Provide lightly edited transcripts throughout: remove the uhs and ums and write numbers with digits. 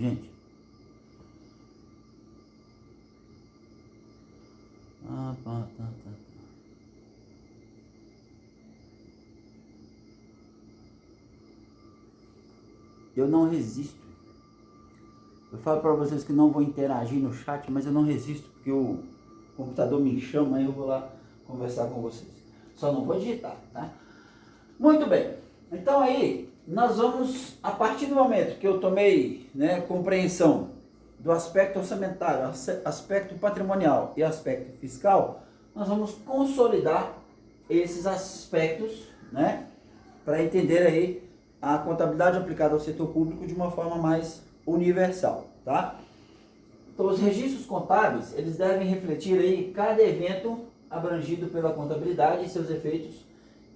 Gente, tá. Eu não resisto. Eu falo para vocês que não vou interagir no chat, mas eu não resisto porque o computador me chama e eu vou lá conversar com vocês. Só não vou digitar, tá? Muito bem. Então aí nós vamos, a partir do momento que eu tomei, compreensão do aspecto orçamentário, aspecto patrimonial e aspecto fiscal, nós vamos consolidar esses aspectos, para entender aí a contabilidade aplicada ao setor público de uma forma mais universal, tá? Então, os registros contábeis, eles devem refletir aí cada evento abrangido pela contabilidade e seus efeitos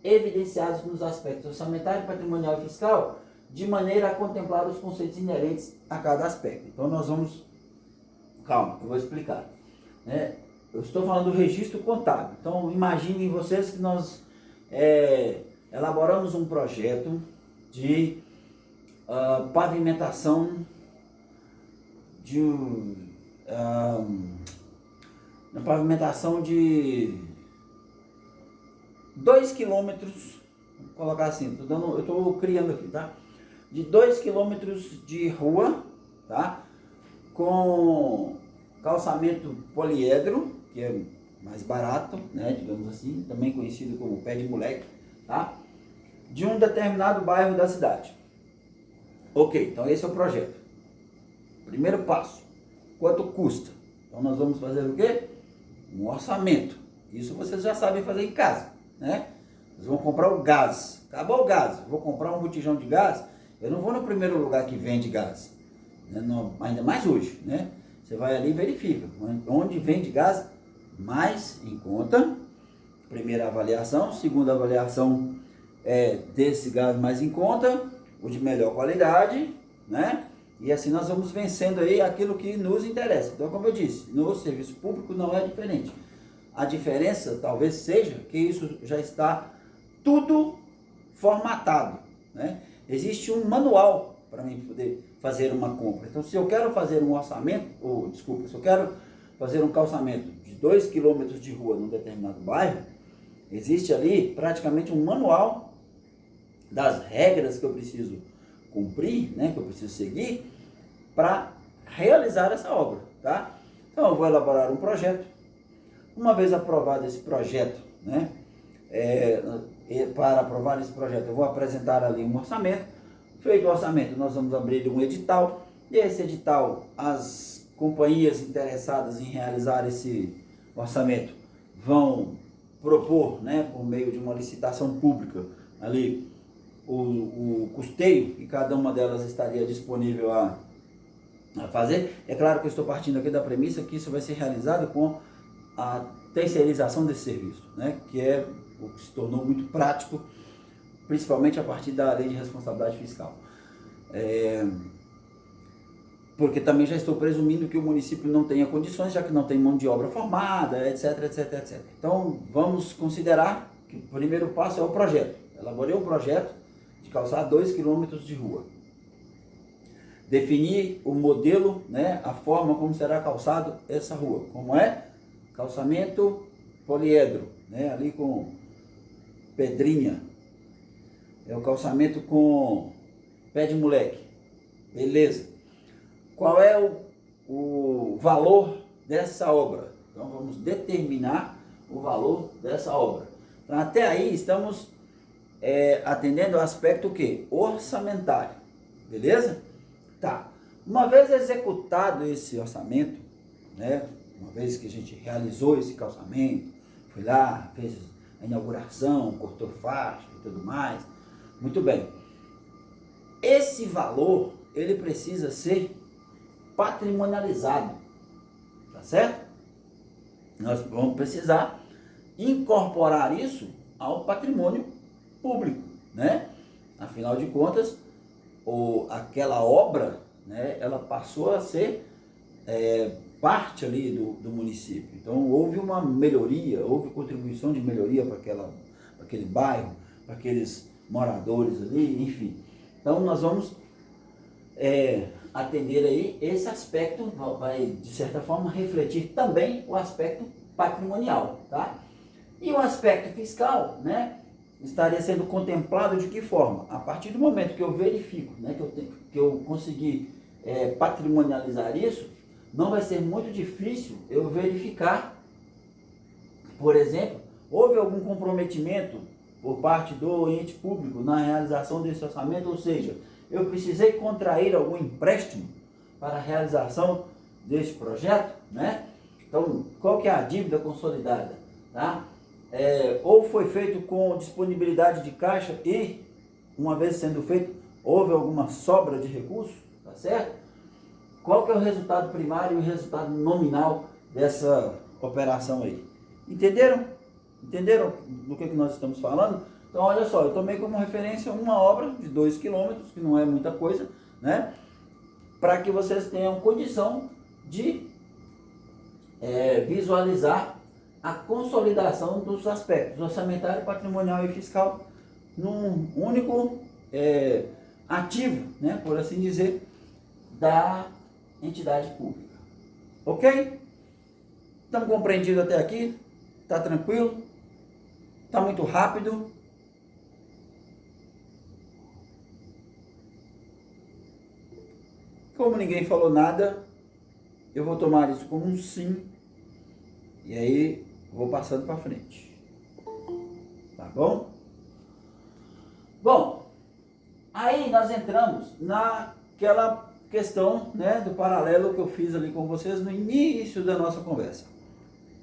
evidenciados nos aspectos orçamentário, patrimonial e fiscal, de maneira a contemplar os conceitos inerentes a cada aspecto. Então, nós vamos... Calma, eu vou explicar. Eu estou falando do registro contábil. Então, imaginem vocês que nós elaboramos um projeto de pavimentação de 2 quilômetros, vou colocar assim, eu estou criando aqui, tá? De 2 quilômetros de rua, tá? Com calçamento poliedro, que é mais barato, digamos assim, também conhecido como pé de moleque, tá? De um determinado bairro da cidade. Ok, então esse é o projeto. Primeiro passo, quanto custa? Então nós vamos fazer o quê? Um orçamento. Isso vocês já sabem fazer em casa, Vocês vão comprar o gás. Acabou o gás, vou comprar um botijão de gás. Eu não vou no primeiro lugar que vende gás, ainda mais hoje, Você vai ali e verifica onde vende gás mais em conta. Primeira avaliação, segunda avaliação desse gás mais em conta, o de melhor qualidade, E assim nós vamos vencendo aí aquilo que nos interessa. Então, como eu disse, no serviço público não é diferente. A diferença talvez seja que isso já está tudo formatado, Existe um manual para mim poder fazer uma compra. Então, se eu quero fazer um orçamento, se eu quero fazer um calçamento de 2 quilômetros de rua num determinado bairro, existe ali praticamente um manual das regras que eu preciso cumprir, que eu preciso seguir para realizar essa obra, tá? Então eu vou elaborar um projeto. Uma vez aprovado esse projeto, para aprovar esse projeto eu vou apresentar ali um orçamento. Feito o orçamento, nós vamos abrir um edital, e esse edital, as companhias interessadas em realizar esse orçamento vão propor, por meio de uma licitação pública, ali o custeio, e cada uma delas estaria disponível a fazer. É claro que eu estou partindo aqui da premissa que isso vai ser realizado com a terceirização desse serviço, que é o que se tornou muito prático, principalmente a partir da lei de responsabilidade fiscal. Porque também já estou presumindo que o município não tenha condições, já que não tem mão de obra formada, etc, etc, etc. Então, vamos considerar que o primeiro passo é o projeto. Elaborei um projeto de calçar 2 quilômetros de rua. Definir o modelo, a forma como será calçado essa rua. Como é? Calçamento poliedro, ali com pedrinha. É o calçamento com pé de moleque. Beleza. Qual é o valor dessa obra? Então vamos determinar o valor dessa obra. Então, até aí estamos atendendo ao aspecto o quê? Orçamentário. Beleza? Tá. Uma vez executado esse orçamento, uma vez que a gente realizou esse calçamento, foi lá, fez a inauguração, cortou faixa e tudo mais, muito bem. Esse valor, ele precisa ser patrimonializado, tá certo? Nós vamos precisar incorporar isso ao patrimônio público, Afinal de contas, aquela obra, ela passou a ser parte ali do município. Então houve uma melhoria, houve contribuição de melhoria para aquele bairro, para aqueles moradores ali, enfim. Então nós vamos atender aí esse aspecto, vai de certa forma refletir também o aspecto patrimonial, tá? E o aspecto fiscal, né, estaria sendo contemplado de que forma? A partir do momento que eu verifico, né, que eu consegui patrimonializar isso, não vai ser muito difícil eu verificar, por exemplo, houve algum comprometimento por parte do ente público na realização desse orçamento, ou seja, eu precisei contrair algum empréstimo para a realização desse projeto, né? Então, qual que é a dívida consolidada, tá? Ou foi feito com disponibilidade de caixa e, uma vez sendo feito, houve alguma sobra de recursos, tá certo? Qual que é o resultado primário e o resultado nominal dessa operação aí? Entenderam? Entenderam do que nós estamos falando? Então, olha só, eu tomei como referência uma obra de 2 quilômetros, que não é muita coisa, né? Para que vocês tenham condição de visualizar a consolidação dos aspectos orçamentário, patrimonial e fiscal num único ativo, né, por assim dizer, da entidade pública. Ok? Estamos compreendidos até aqui? Está tranquilo? Está muito rápido? Como ninguém falou nada, eu vou tomar isso como um sim. E aí, vou passando para frente. Tá bom? Bom, aí nós entramos naquela questão, né, do paralelo que eu fiz ali com vocês no início da nossa conversa.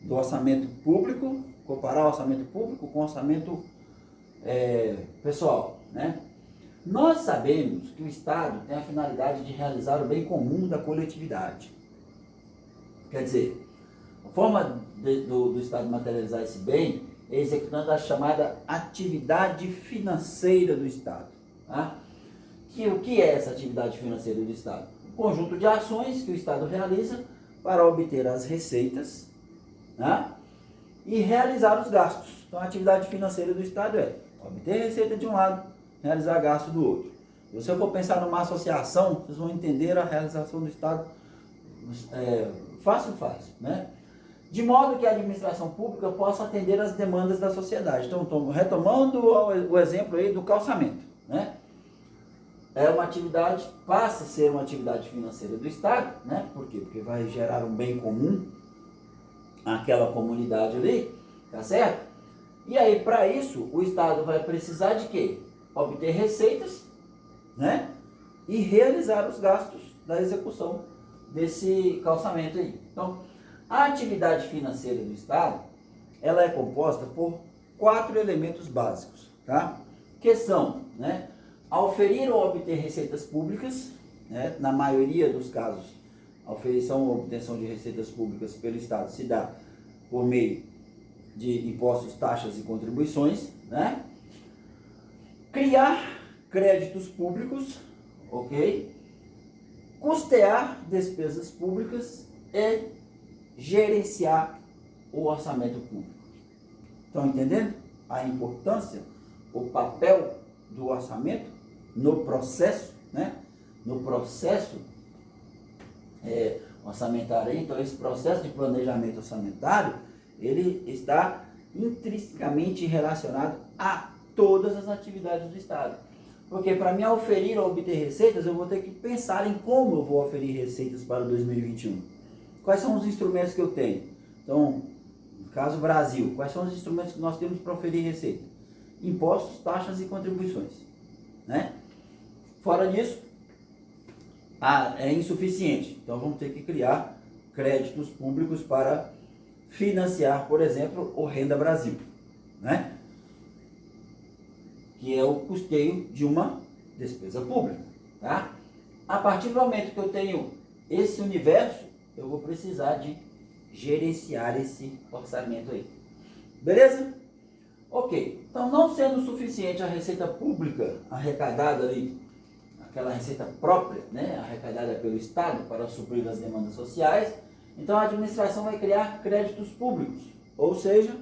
Do orçamento público, comparar o orçamento público com o orçamento pessoal, né? Nós sabemos que o Estado tem a finalidade de realizar o bem comum da coletividade. Quer dizer, a forma do Estado materializar esse bem é executando a chamada atividade financeira do Estado. Tá? O que é essa atividade financeira do Estado? Um conjunto de ações que o Estado realiza para obter as receitas, tá? E realizar os gastos. Então, a atividade financeira do Estado é obter receita de um lado, realizar gasto do outro. Se você for pensar numa associação, vocês vão entender a realização do Estado fácil, né? De modo que a administração pública possa atender às demandas da sociedade. Então, retomando o exemplo aí do calçamento, né? É uma atividade, passa a ser uma atividade financeira do Estado, né? Por quê? Porque vai gerar um bem comum àquela comunidade ali, tá certo? E aí, para isso, o Estado vai precisar de quê? Obter receitas, né? E realizar os gastos da execução desse calçamento aí. Então, a atividade financeira do Estado, ela é composta por 4 elementos básicos, tá? Que são, né, auferir ou obter receitas públicas, né? Na maioria dos casos, a auferição ou obtenção de receitas públicas pelo Estado se dá por meio de impostos, taxas e contribuições, né? Criar créditos públicos, ok? Custear despesas públicas e gerenciar o orçamento público. Estão entendendo a importância, o papel do orçamento no processo, né? No processo orçamentário. Então, esse processo de planejamento orçamentário, ele está intrinsecamente relacionado a todas as atividades do Estado. Porque para mim oferir ou obter receitas, eu vou ter que pensar em como eu vou oferir receitas para 2021. Quais são os instrumentos que eu tenho? Então, no caso Brasil, quais são os instrumentos que nós temos para oferir receita? Impostos, taxas e contribuições, né? Fora disso, é insuficiente. Então, vamos ter que criar créditos públicos para financiar, por exemplo, o Renda Brasil, né? Que é o custeio de uma despesa pública, tá? A partir do momento que eu tenho esse universo, eu vou precisar de gerenciar esse orçamento aí. Beleza? Ok. Então, não sendo suficiente a receita pública arrecadada ali, aquela receita própria, né, arrecadada pelo Estado para suprir as demandas sociais, então a administração vai criar créditos públicos, ou seja,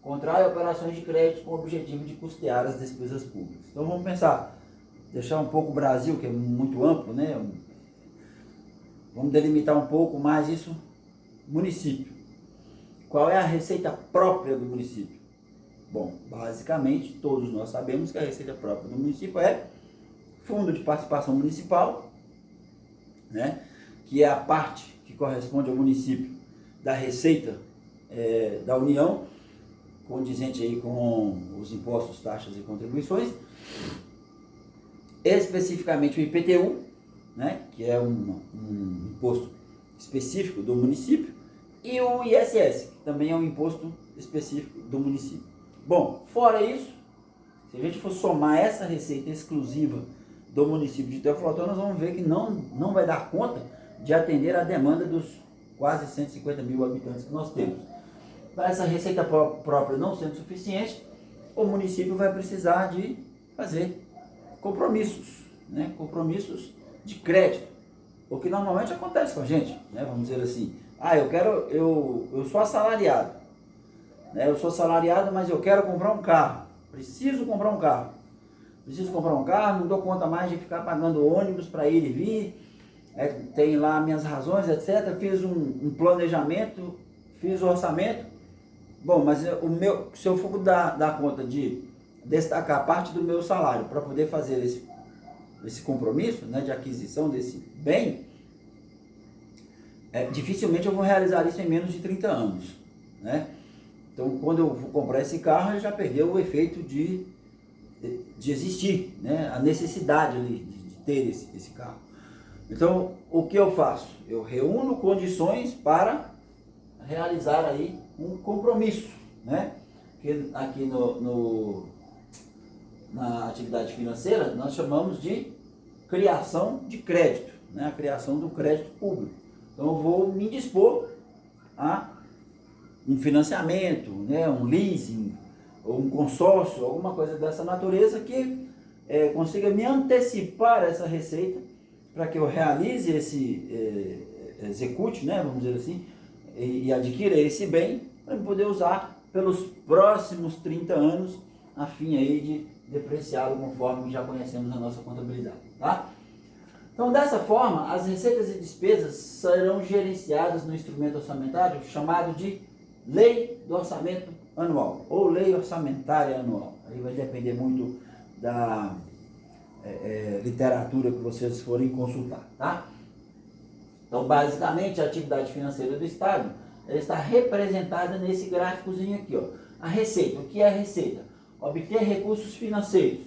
contrai operações de crédito com o objetivo de custear as despesas públicas. Então vamos pensar, deixar um pouco o Brasil, que é muito amplo, né? vamos delimitar um pouco mais isso, município. Qual é a receita própria do município? Bom, basicamente, todos nós sabemos que a receita própria do município é Fundo de Participação Municipal, né? Que é a parte que corresponde ao município da receita da União, condizente aí com os impostos, taxas e contribuições, especificamente o IPTU, né? Que é um imposto específico do município, e o ISS, que também é um imposto específico do município. Bom, fora isso, se a gente for somar essa receita exclusiva do município de Teoflotão, nós vamos ver que não vai dar conta de atender a demanda dos quase 150 mil habitantes que nós temos. Para essa receita própria não sendo suficiente, o município vai precisar de fazer compromissos, né? Compromissos de crédito, o que normalmente acontece com a gente, né? Vamos dizer assim, eu sou assalariado, né? Eu sou assalariado, mas eu quero comprar um carro, preciso comprar um carro, não dou conta mais de ficar pagando ônibus para ir e vir, tem lá minhas razões, etc. Fiz um planejamento, fiz o orçamento. Bom, mas se eu for dar conta de destacar parte do meu salário para poder fazer esse compromisso, né, de aquisição desse bem, dificilmente eu vou realizar isso em menos de 30 anos, né? Então, quando eu vou comprar esse carro, ele já perdeu o efeito de existir, né? A necessidade ali de ter esse carro. Então, o que eu faço? Eu reúno condições para realizar aí um compromisso, né? Que aqui na atividade financeira nós chamamos de criação de crédito, né? A criação do crédito público. Então, eu vou me dispor a um financiamento, né? Um leasing, ou um consórcio, alguma coisa dessa natureza que consiga me antecipar essa receita para que eu realize execute, né, vamos dizer assim, e adquira esse bem para poder usar pelos próximos 30 anos, a fim aí de depreciá-lo conforme já conhecemos a nossa contabilidade, tá? Então, dessa forma, as receitas e despesas serão gerenciadas no instrumento orçamentário chamado de Lei do Orçamento Anual, ou Lei Orçamentária Anual. Aí vai depender muito da literatura que vocês forem consultar, tá? Então, basicamente, a atividade financeira do Estado, ela está representada nesse gráficozinho aqui, ó. A receita, o que é a receita? Obter recursos financeiros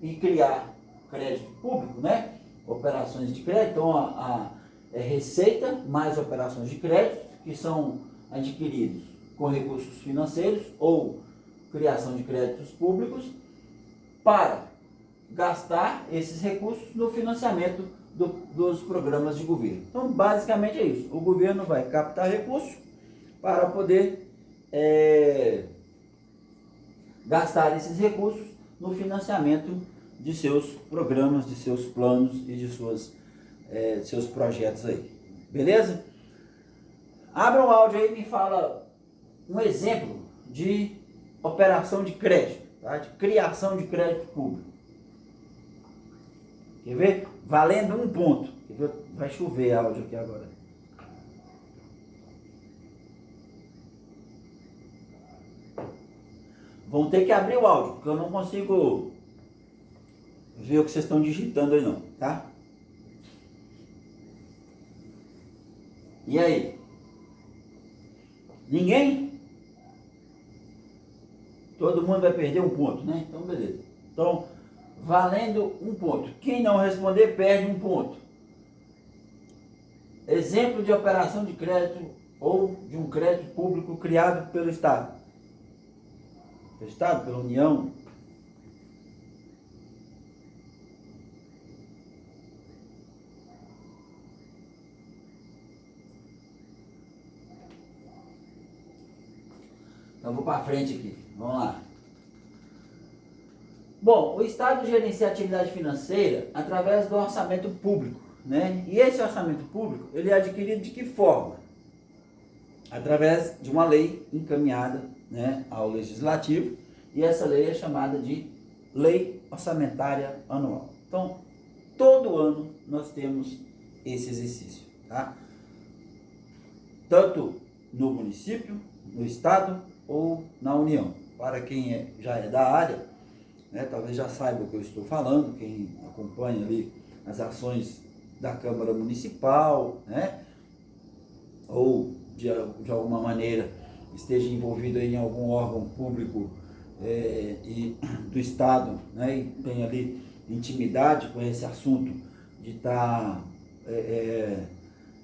e criar crédito público, né? Operações de crédito, então a receita mais operações de crédito, que são adquiridos com recursos financeiros ou criação de créditos públicos, para gastar esses recursos no financiamento dos programas de governo. Então, basicamente é isso. O governo vai captar recursos para poder gastar esses recursos no financiamento de seus programas, de seus planos e de seus projetos aí. Beleza? Abra um áudio aí e me fala um exemplo de operação de crédito, tá? De criação de crédito público. Quer ver? Valendo um ponto. Quer ver? Vai chover áudio aqui agora. Vão ter que abrir o áudio, porque eu não consigo ver o que vocês estão digitando aí não, tá? E aí? Ninguém? Todo mundo vai perder um ponto, né? Então, beleza. Então, valendo um ponto. Quem não responder, perde um ponto. Exemplo de operação de crédito ou de um crédito público criado pelo Estado. Pelo Estado, pela União. Então, vou para frente aqui. Vamos lá. Bom, o Estado gerencia a atividade financeira através do orçamento público, né? E esse orçamento público, ele é adquirido de que forma? Através de uma lei encaminhada, né, ao Legislativo, e essa lei é chamada de Lei Orçamentária Anual. Então, todo ano nós temos esse exercício, tá? Tanto no município, no estado ou na União. Para quem já é da área, né, talvez já saiba o que eu estou falando, quem acompanha ali as ações da Câmara Municipal, né, ou de alguma maneira esteja envolvido em algum órgão público e do Estado, né, e tem ali intimidade com esse assunto de estar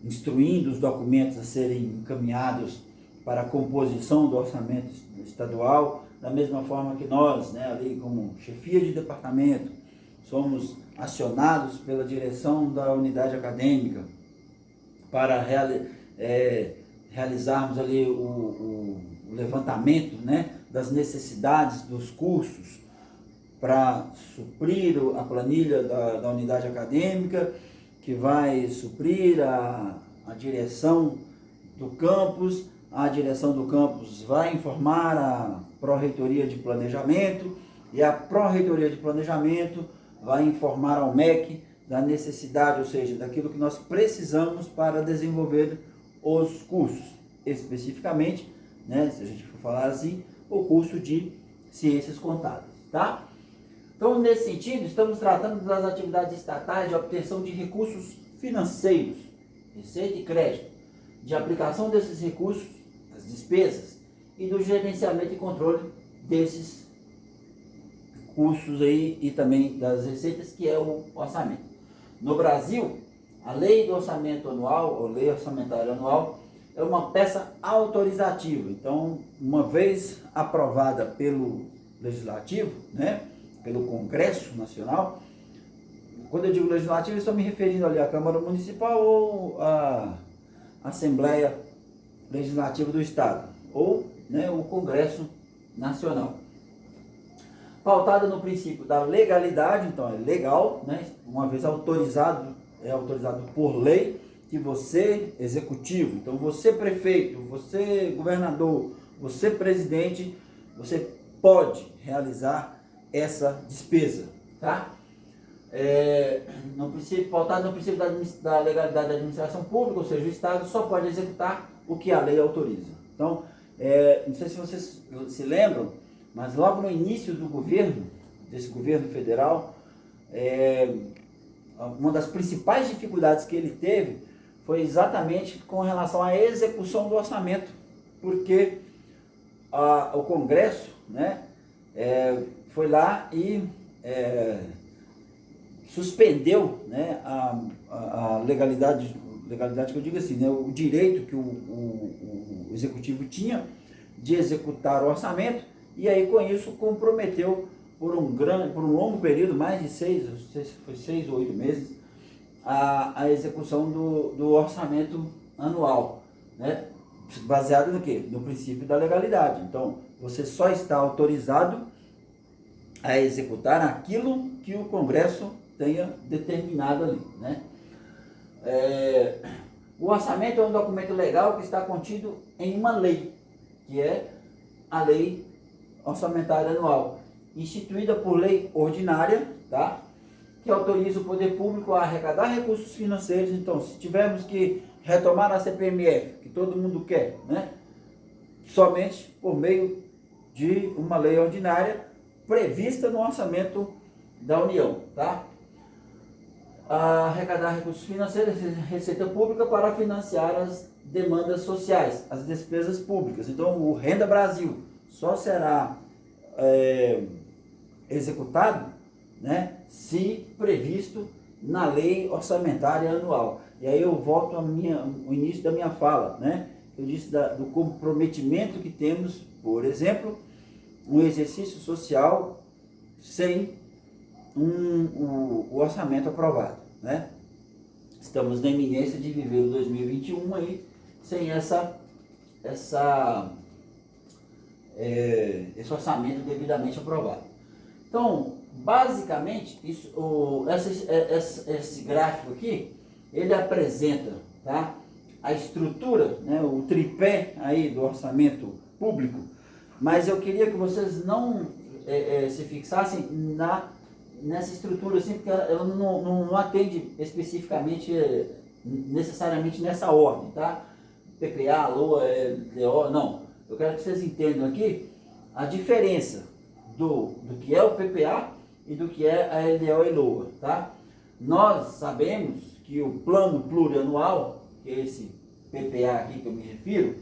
instruindo os documentos a serem encaminhados para a composição do orçamento estadual, da mesma forma que nós, né, ali como chefia de departamento, somos acionados pela direção da unidade acadêmica para realizarmos ali o levantamento, né, das necessidades dos cursos para suprir a planilha da unidade acadêmica, que vai suprir a direção do campus. A direção do campus vai informar a Pró-Reitoria de Planejamento e a Pró-Reitoria de Planejamento vai informar ao MEC da necessidade, ou seja, daquilo que nós precisamos para desenvolver os cursos, especificamente, né, se a gente for falar assim, o curso de Ciências Contábeis, tá? Então, nesse sentido, estamos tratando das atividades estatais de obtenção de recursos financeiros, receita e crédito, de aplicação desses recursos, as despesas, e do gerenciamento e controle desses cursos aí e também das receitas, que é o orçamento. No Brasil, a Lei do Orçamento Anual, ou Lei Orçamentária Anual, é uma peça autorizativa. Então, uma vez aprovada pelo Legislativo, né, pelo Congresso Nacional, quando eu digo Legislativo, eu estou me referindo ali à Câmara Municipal ou à Assembleia Legislativa do Estado, ou, né, o Congresso Nacional. Pautada no princípio da legalidade, então é legal, né, uma vez autorizado, é autorizado por lei, que você, executivo, então você prefeito, você governador, você presidente, você pode realizar essa despesa, tá? Pautado no princípio da legalidade da administração pública, ou seja, o Estado só pode executar o que a lei autoriza. Então, não sei se vocês se lembram, mas logo no início do governo, desse governo federal, uma das principais dificuldades que ele teve foi exatamente com relação à execução do orçamento, porque o Congresso, né, foi lá e suspendeu, né, a legalidade que eu digo assim, né, o direito que o executivo tinha de executar o orçamento, e aí com isso comprometeu por um longo período, mais de 6, não sei se foi 6 ou 8 meses, a execução do orçamento anual, né, baseado no quê? No princípio da legalidade. Então, você só está autorizado a executar aquilo que o Congresso tenha determinado ali, né? O orçamento é um documento legal que está contido em uma lei, que é a Lei Orçamentária Anual, instituída por lei ordinária, tá? Que autoriza o poder público a arrecadar recursos financeiros. Então, se tivermos que retomar a CPMF, que todo mundo quer, né, somente por meio de uma lei ordinária prevista no orçamento da União, tá? Arrecadar recursos financeiros, receita pública, para financiar as demandas sociais, as despesas públicas. Então, o Renda Brasil só será executado, né, se previsto na Lei Orçamentária Anual. E aí eu volto ao início da minha fala, né? Eu disse do comprometimento que temos, por exemplo, um exercício social sem o orçamento aprovado, né? Estamos na iminência de viver o 2021 aí sem esse orçamento devidamente aprovado. Então, basicamente, esse gráfico aqui, ele apresenta, tá, a estrutura, né, o tripé aí do orçamento público, mas eu queria que vocês não se fixassem nessa estrutura, assim, porque ela não atende especificamente necessariamente nessa ordem, tá? PPA, LOA, LDO, não. Eu quero que vocês entendam aqui a diferença do que é o PPA e do que é a LDO e LOA, tá? Nós sabemos que o plano plurianual, que é esse PPA aqui que eu me refiro,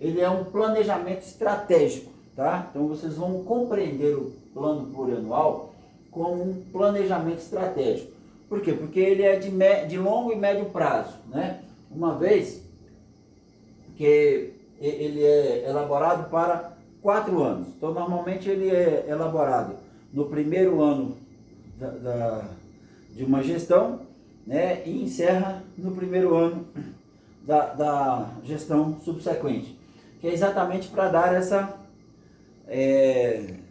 ele é um planejamento estratégico, tá? Então vocês vão compreender o plano plurianual como um planejamento estratégico. Por quê? Porque ele é de longo e médio prazo, né? Uma vez que ele é elaborado para 4 anos. Então, normalmente ele é elaborado no primeiro ano de uma gestão, né? E encerra no primeiro ano da gestão subsequente, que é exatamente para dar essa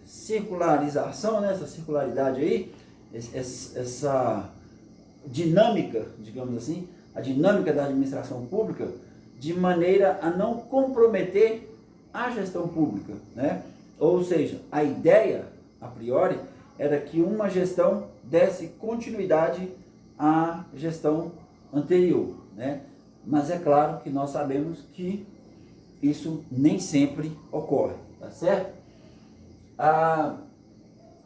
circularização, né? Essa circularidade aí, essa dinâmica, digamos assim, a dinâmica da administração pública, de maneira a não comprometer a gestão pública, né? Ou seja, a ideia, a priori, era que uma gestão desse continuidade à gestão anterior, né? Mas é claro que nós sabemos que isso nem sempre ocorre, tá certo?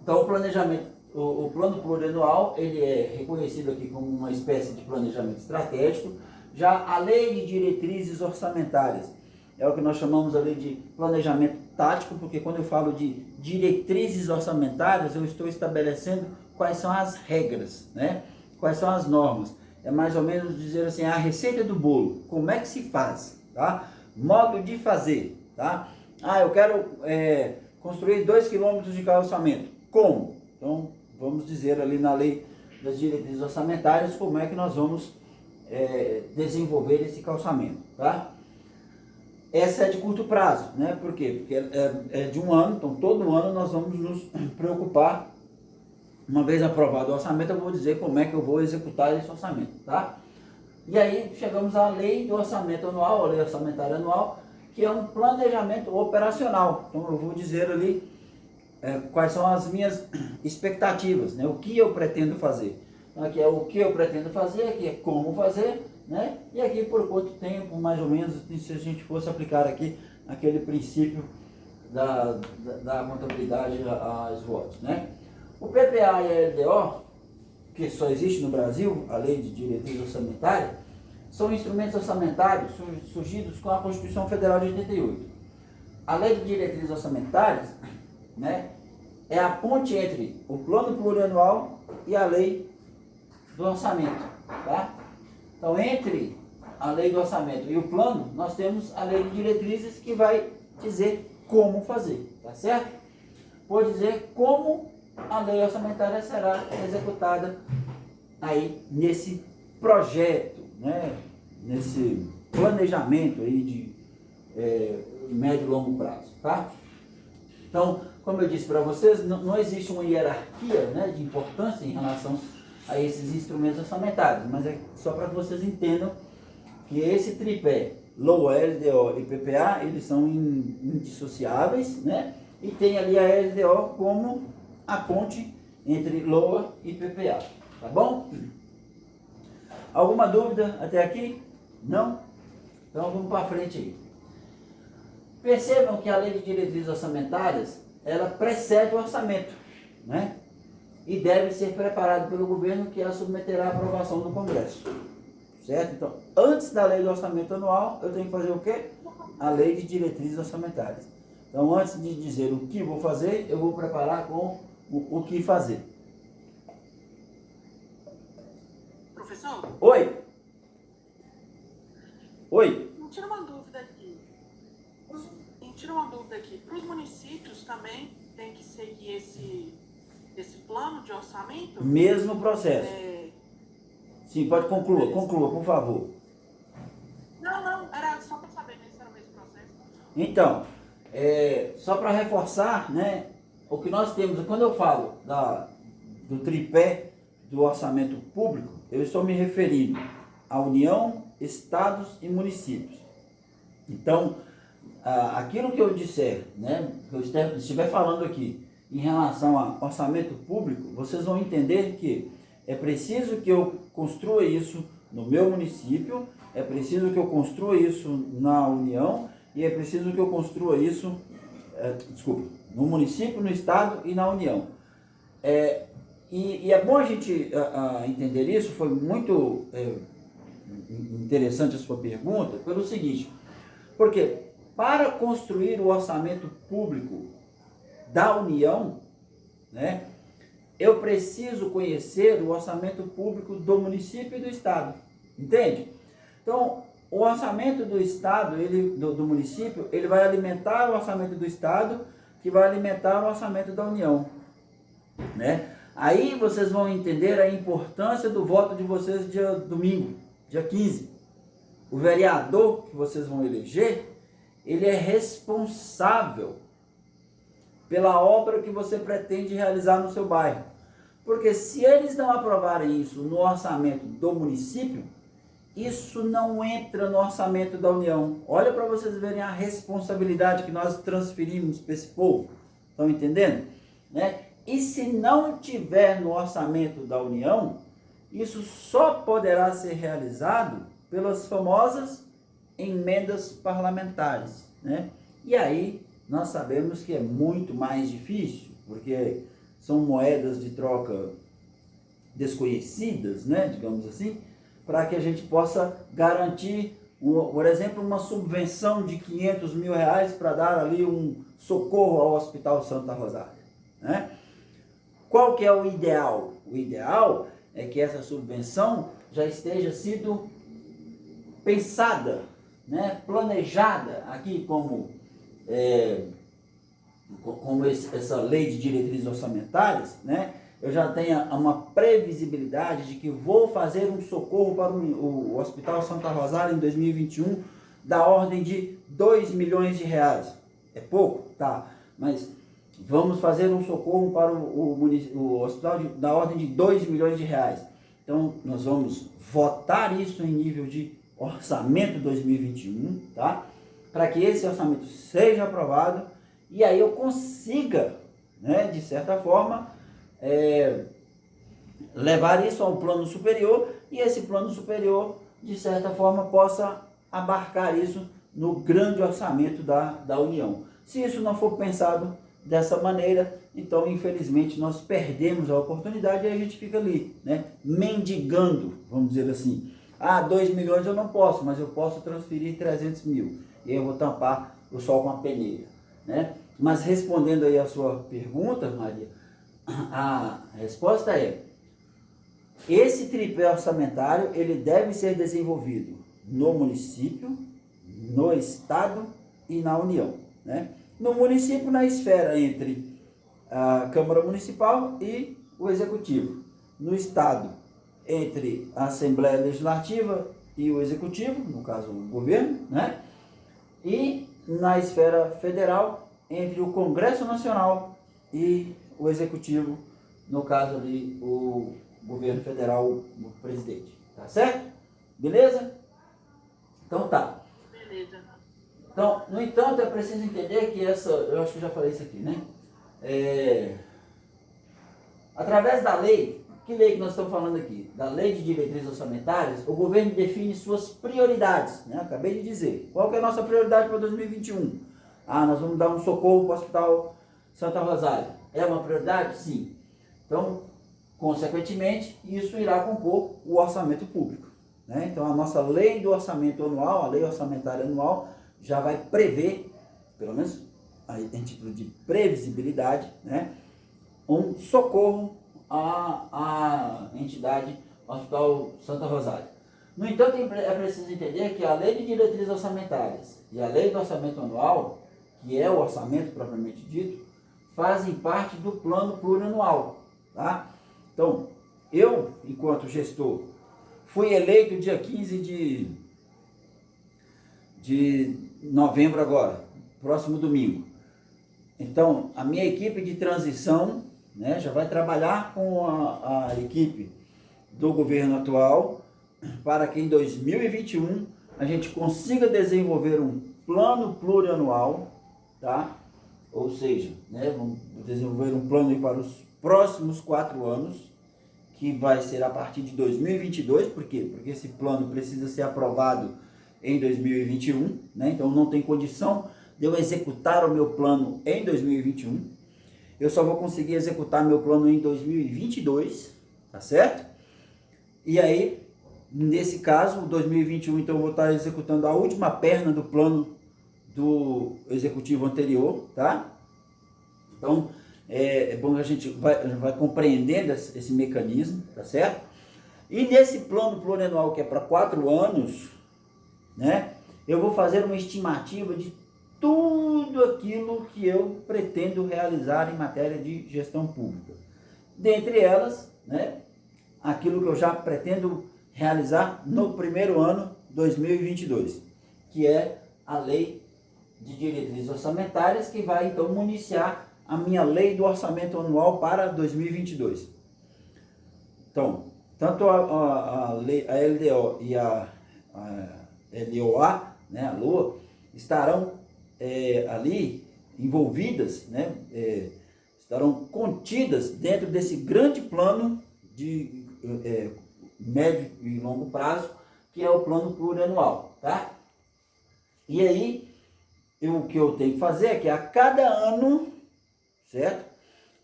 Então o planejamento, o plano plurianual, ele é reconhecido aqui como uma espécie de planejamento estratégico. Já a lei de diretrizes orçamentárias é o que nós chamamos ali de planejamento tático, porque quando eu falo de diretrizes orçamentárias, eu estou estabelecendo quais são as regras, né? Quais são as normas. É mais ou menos dizer assim, a receita do bolo, como é que se faz, tá? Modo de fazer, tá? Eu quero construir 2 km de calçamento. Como? Então, vamos dizer ali na lei das diretrizes orçamentárias como é que nós vamos desenvolver esse calçamento, tá? Essa é de curto prazo, né? Por quê? Porque é de um ano, então todo ano nós vamos nos preocupar. Uma vez aprovado o orçamento, eu vou dizer como é que eu vou executar esse orçamento, tá? E aí chegamos à lei do orçamento anual, a lei orçamentária anual, que é um planejamento operacional. Então eu vou dizer ali quais são as minhas expectativas, né? O que eu pretendo fazer. Então aqui é o que eu pretendo fazer, aqui é como fazer, né? E aqui por quanto tempo, mais ou menos, se a gente fosse aplicar aqui aquele princípio da contabilidade às SWOT, né? O PPA e a LDO, que só existe no Brasil, a Lei de Diretriz Orçamentária, são instrumentos orçamentários surgidos com a Constituição Federal de 88. A Lei de Diretrizes Orçamentárias, né, é a ponte entre o Plano Plurianual e a Lei do Orçamento, tá? Então, entre a Lei do Orçamento e o Plano, nós temos a Lei de Diretrizes, que vai dizer como fazer, tá certo? Vou dizer como a lei orçamentária será executada aí nesse projeto, né? Nesse planejamento aí de médio e longo prazo, tá? Então, como eu disse para vocês, não existe uma hierarquia, né, de importância em relação a esses instrumentos orçamentários, mas é só para que vocês entendam que esse tripé, LOA, LDO e PPA, eles são indissociáveis, né? E tem ali a LDO como a ponte entre LOA e PPA, tá bom? Alguma dúvida até aqui? Não? Então vamos para frente aí. Percebam que a Lei de Diretrizes Orçamentárias, ela precede o orçamento, né? E deve ser preparado pelo governo, que a submeterá à aprovação do Congresso, certo? Então, antes da Lei do Orçamento Anual, eu tenho que fazer o quê? A Lei de Diretrizes Orçamentárias. Então, antes de dizer o que vou fazer, eu vou preparar com o que fazer. Professor? Oi? Oi? Me tira uma dúvida aqui. Para os municípios também tem que seguir esse plano de orçamento? Mesmo processo. Sim, pode conclua, por favor. Não, era só para saber se era o mesmo processo. Então, só para reforçar, né, o que nós temos, quando eu falo do tripé do orçamento público, eu estou me referindo à União, Estados e municípios. Então, aquilo que eu disser, né, que eu estiver falando aqui em relação a orçamento público, vocês vão entender que é preciso que eu construa isso no meu município, é preciso que eu construa isso na União e é preciso que eu construa isso, no município, no Estado e na União. E é bom a gente entender isso, foi muito interessante a sua pergunta, pelo seguinte, porque para construir o orçamento público da União, né, eu preciso conhecer o orçamento público do município e do Estado, entende? Então, o orçamento do Estado, do município, ele vai alimentar o orçamento do Estado, que vai alimentar o orçamento da União, né? Aí vocês vão entender a importância do voto de vocês dia domingo, dia 15. O vereador que vocês vão eleger, ele é responsável pela obra que você pretende realizar no seu bairro. Porque se eles não aprovarem isso no orçamento do município, isso não entra no orçamento da União. Olha para vocês verem a responsabilidade que nós transferimos para esse povo. Estão entendendo? Né? E se não tiver no orçamento da União, isso só poderá ser realizado pelas famosas emendas parlamentares, né? E aí nós sabemos que é muito mais difícil, porque são moedas de troca desconhecidas, né, digamos assim, para que a gente possa garantir, por exemplo, uma subvenção de 500 mil reais para dar ali um socorro ao Hospital Santa Rosália, né? Qual que é o ideal? O ideal é que essa subvenção já esteja sido pensada, né, planejada aqui como essa lei de diretrizes orçamentárias, né? Eu já tenho uma previsibilidade de que vou fazer um socorro para o Hospital Santa Rosália em 2021 da ordem de 2 milhões de reais. É pouco? Tá, mas vamos fazer um socorro para o hospital da ordem de 2 milhões de reais. Então, nós vamos votar isso em nível de orçamento 2021, tá? Para que esse orçamento seja aprovado e aí eu consiga, né, de certa forma, levar isso ao plano superior e esse plano superior, de certa forma, possa abarcar isso no grande orçamento da União. Se isso não for pensado dessa maneira, então, infelizmente, nós perdemos a oportunidade e a gente fica ali, né, mendigando, vamos dizer assim. 2 milhões eu não posso, mas eu posso transferir 300 mil. E aí eu vou tampar o sol com a peneira, né? Mas respondendo aí a sua pergunta, Maria, a resposta é: esse tripé orçamentário, ele deve ser desenvolvido no município, no Estado e na União, né? No município, na esfera entre a Câmara Municipal e o Executivo. No Estado, entre a Assembleia Legislativa e o Executivo, no caso o governo, né? E na esfera federal, entre o Congresso Nacional e o Executivo, no caso ali o governo federal, o presidente. Tá certo? Beleza? Então tá. Beleza. Então, no entanto, é preciso entender que eu acho que eu já falei isso aqui, né? Através da lei, que lei que nós estamos falando aqui? Da Lei de Diretrizes Orçamentárias, o governo define suas prioridades, né? Acabei de dizer. Qual que é a nossa prioridade para 2021? Nós vamos dar um socorro para o Hospital Santa Rosália. É uma prioridade? Sim. Então, consequentemente, isso irá compor o orçamento público, né? Então, a nossa lei do orçamento anual, a lei orçamentária anual, já vai prever, pelo menos em título de previsibilidade, né, um socorro à entidade Hospital Santa Rosália. No entanto, é preciso entender que a lei de diretrizes orçamentárias e a lei do orçamento anual, que é o orçamento propriamente dito, fazem parte do plano plurianual, tá? Então, eu, enquanto gestor, fui eleito dia 15 de novembro agora, próximo domingo. Então, a minha equipe de transição, né, já vai trabalhar com a equipe do governo atual para que em 2021 a gente consiga desenvolver um plano plurianual, tá? Ou seja, né, vamos desenvolver um plano para os próximos 4 anos, que vai ser a partir de 2022, por quê? Porque esse plano precisa ser aprovado em 2021, né? Então não tem condição de eu executar o meu plano em 2021. Eu só vou conseguir executar meu plano em 2022, tá certo? E aí, nesse caso, 2021, então eu vou estar executando a última perna do plano do executivo anterior, tá? Então, é bom que a gente vai compreendendo esse mecanismo, tá certo? E nesse plano plurianual que é para 4 anos, né? Eu vou fazer uma estimativa de tudo aquilo que eu pretendo realizar em matéria de gestão pública. Dentre elas, né? Aquilo que eu já pretendo realizar no primeiro ano 2022, que é a lei de diretrizes orçamentárias, que vai então municiar a minha lei do orçamento anual para 2022. Então, tanto a LDO e a LOA, né, a LOA, estarão ali envolvidas, né, estarão contidas dentro desse grande plano de médio e longo prazo, que é o plano plurianual, tá? E aí, o que eu tenho que fazer é que a cada ano, certo?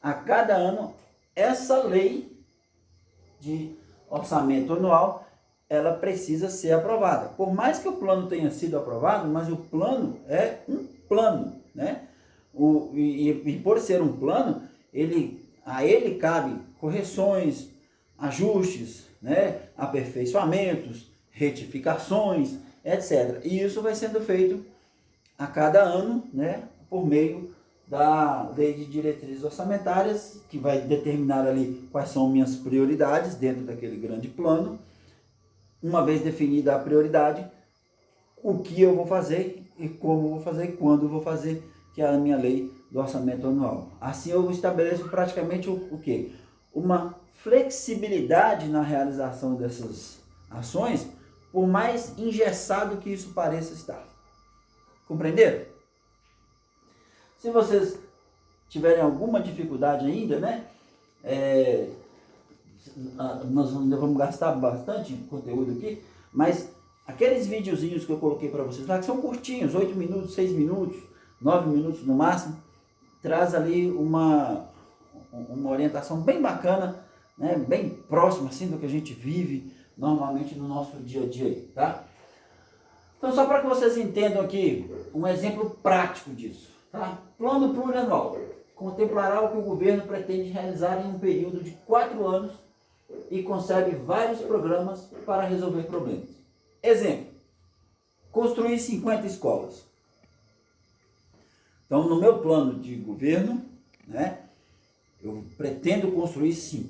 A cada ano, essa lei de orçamento anual, ela precisa ser aprovada. Por mais que o plano tenha sido aprovado, mas o plano é um plano, né? E por ser um plano, a ele cabe correções, ajustes, né? Aperfeiçoamentos, retificações, etc. E isso vai sendo feito a cada ano, né? Por meio da lei de diretrizes orçamentárias, que vai determinar ali quais são minhas prioridades dentro daquele grande plano. Uma vez definida a prioridade, o que eu vou fazer e como eu vou fazer e quando eu vou fazer, que é a minha lei do orçamento anual. Assim eu estabeleço praticamente o quê? Uma flexibilidade na realização dessas ações, por mais engessado que isso pareça estar. Compreenderam? Se vocês tiverem alguma dificuldade ainda, né? Nós vamos gastar bastante conteúdo aqui, mas aqueles videozinhos que eu coloquei para vocês lá, que são curtinhos, 8 minutos, 6 minutos, 9 minutos no máximo, traz ali uma orientação bem bacana, né? Bem próxima assim do que a gente vive normalmente no nosso dia a dia aí, tá? Então, só para que vocês entendam aqui um exemplo prático disso, tá? Plano plurianual contemplará o que o governo pretende realizar em um período de 4 anos e concebe vários programas para resolver problemas. Exemplo, construir 50 escolas. Então, no meu plano de governo, né, eu pretendo construir